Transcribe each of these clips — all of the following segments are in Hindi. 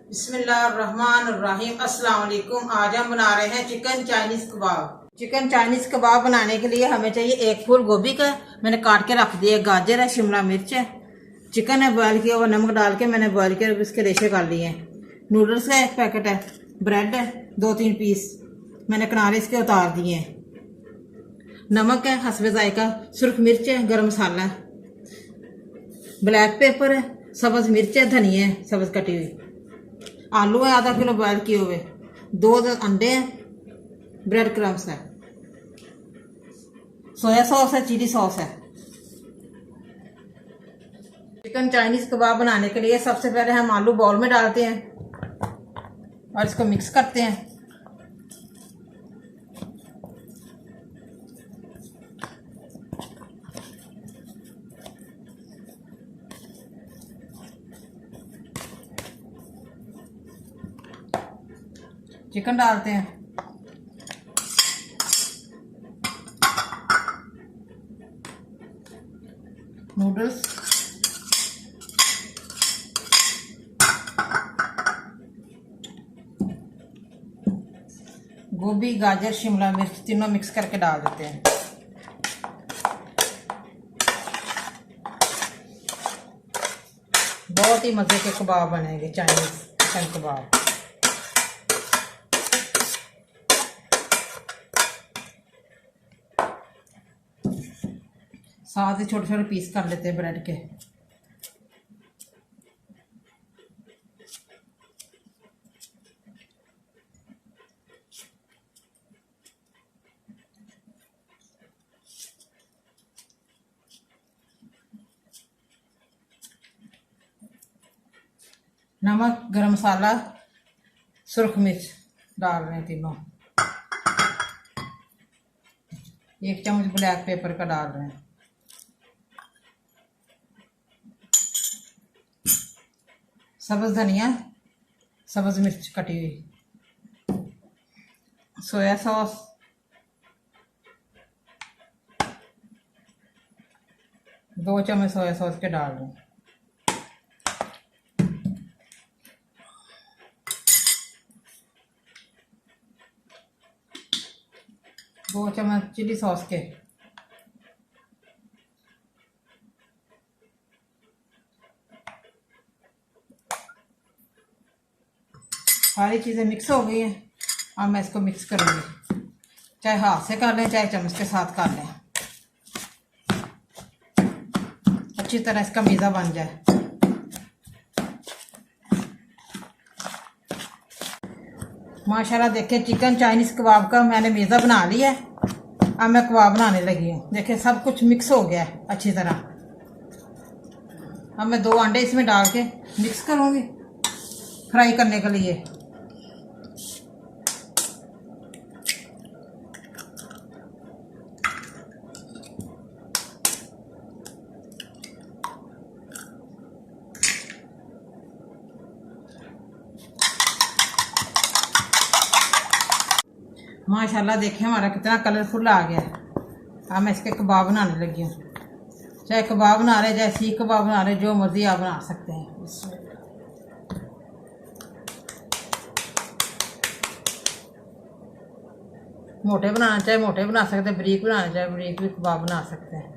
बिस्मिल्लाहिर्रहमानिर्रहीम। अस्सलाम वालेकुम। आज हम बना रहे हैं चिकन चाइनीज कबाब। चिकन चाइनीज कबाब बनाने के लिए हमें चाहिए एक फूल गोभी का मैंने काट के रख दिया, गाजर है, शिमला मिर्च है, चिकन है बॉयल किया हुआ, नमक डाल के मैंने बॉयल कर इसके रेशे कर लिए हैं। नूडल्स का एक पैकेट है, ब्रेड है 2-3 पीस मैंने किनारे इसके उतार दिए हैं, नमक है हस्बे जायका, सुर्ख मिर्च है, गरम मसाला है, ब्लैक पेपर है, सब्ज मिर्च है, धनिया है सब्ज कटी हुई, आलू है आधा किलो बॉयल किए हुए, 2 अंडे हैं, ब्रेड क्रम्स है, सोया सॉस है, चिली सॉस है। चिकन चाइनीज कबाब बनाने के लिए सबसे पहले हम आलू बाउल में डालते हैं और इसको मिक्स करते हैं। चिकन डालते हैं, नूडल्स, गोभी, गाजर, शिमला मिर्च तीनों मिक्स करके डाल देते हैं। बहुत ही मजे के कबाब बनेंगे चाइनीज चिकन कबाब। साथ ही छोटे छोटे पीस कर लेते हैं ब्रेड के। नमक, गरम मसाला, सुर्ख मिर्च डाल रहे हैं तीनों, 1 चम्मच ब्लैक पेपर का डाल रहे हैं, सब्ज धनिया, सब्ज मिर्च कटी हुई, सोया सॉस, दो चम्मच सोया सॉस के डाल रहे हैं, दो चम्मच चिली सॉस के, सारी चीज़ें मिक्स हो गई हैं। अब मैं इसको मिक्स करूँगी, चाहे हाथ से कर लें चाहे चम्मच के साथ कर लें, अच्छी तरह इसका मीज़ा बन जाए। माशाल्लाह देखें चिकन चाइनीज कबाब का मैंने मीज़ा बना लिया है। अब मैं कबाब बनाने लगी हूँ। देखें सब कुछ मिक्स हो गया है अच्छी तरह। अब मैं 2 अंडे इसमें डाल के मिक्स करूँगी फ्राई करने के लिए। माशाल्लाह देखिए हमारा कितना कलरफुल आ गया है। अब मैं इसके कबाब बनाने लगी हूँ। चाहे कबाब बना रहे, चाहे सीख कबाब बना रहे, जो मर्जी आप बना सकते हैं। मोटे बनाना चाहे मोटे बना सकते हैं, बारीक बनाना चाहे बारीक भी कबाब बना सकते हैं।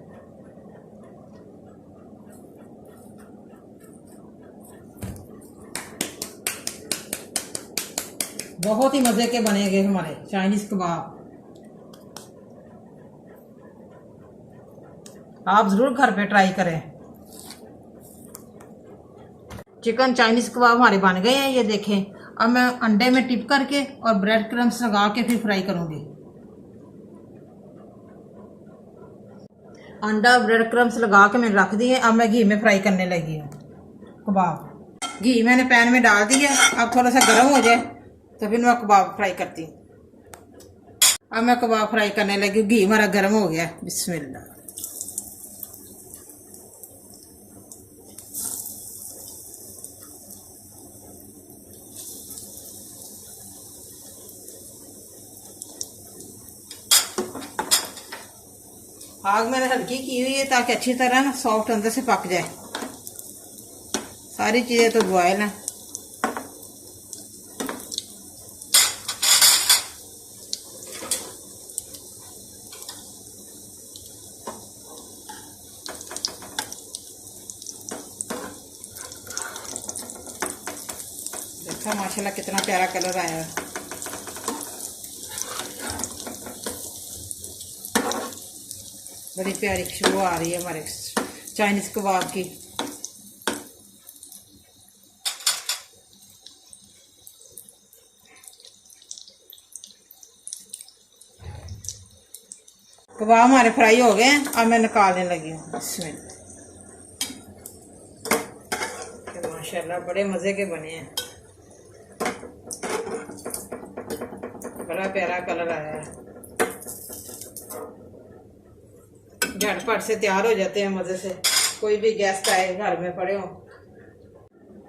बहुत ही मज़े के बनेंगे हमारे चाइनीज़ कबाब। आप ज़रूर घर पे ट्राई करें। चिकन चाइनीज़ कबाब हमारे बन गए हैं, ये देखें। अब मैं अंडे में टिप करके और ब्रेड क्रम्स लगा के फिर फ्राई करूँगी। अंडा ब्रेड क्रम्स लगा के मैंने रख दिए। अब मैं घी में फ्राई करने लगी हूँ कबाब। घी मैंने पैन में डाल दिया। अब थोड़ा सा गर्म हो जाए तो फिर मैं कबाब फ्राई करती हूँ। अब मैं कबाब फ्राई करने लगी, घी हमारा गर्म हो गया। बिस्मिल्लाह। आग मैंने हल्की की हुई है ताकि अच्छी तरह ना सॉफ्ट अंदर से पक जाए। सारी चीज़ें तो बॉयल हैं। देखा माशाल्लाह कितना प्यारा कलर आया है। बड़ी प्यारी खुशबू आ रही है हमारे चाइनीज कबाब की। कबाब हमारे फ्राई हो गए हैं, अब मैं निकालने लगी हूँ इसमें। माशाल्लाह बड़े मज़े के बने हैं, बड़ा प्यारा कलर आया है। झटपट से तैयार हो जाते हैं मज़े से, कोई भी गेस्ट आए घर में पड़े हो।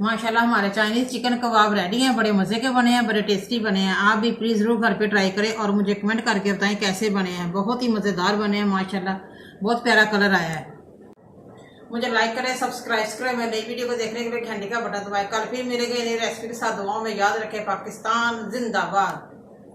माशाल्लाह हमारे चाइनीज़ चिकन कबाब रेडी हैं, बड़े मज़े के बने हैं, बड़े टेस्टी बने हैं। आप भी प्लीज़ ज़रूर घर पे ट्राई करें और मुझे कमेंट करके बताएं कैसे बने हैं। बहुत ही मज़ेदार बने हैं माशाल्लाह, बहुत प्यारा कलर आया है। मुझे लाइक करें, सब्सक्राइब करें, मेरी नई वीडियो को देखने के लिए घंटे का बटन दबाएं। कल फिर मिलेंगे नई रेसिपी के साथ। दुआओं में याद रखें। पाकिस्तान जिंदाबाद।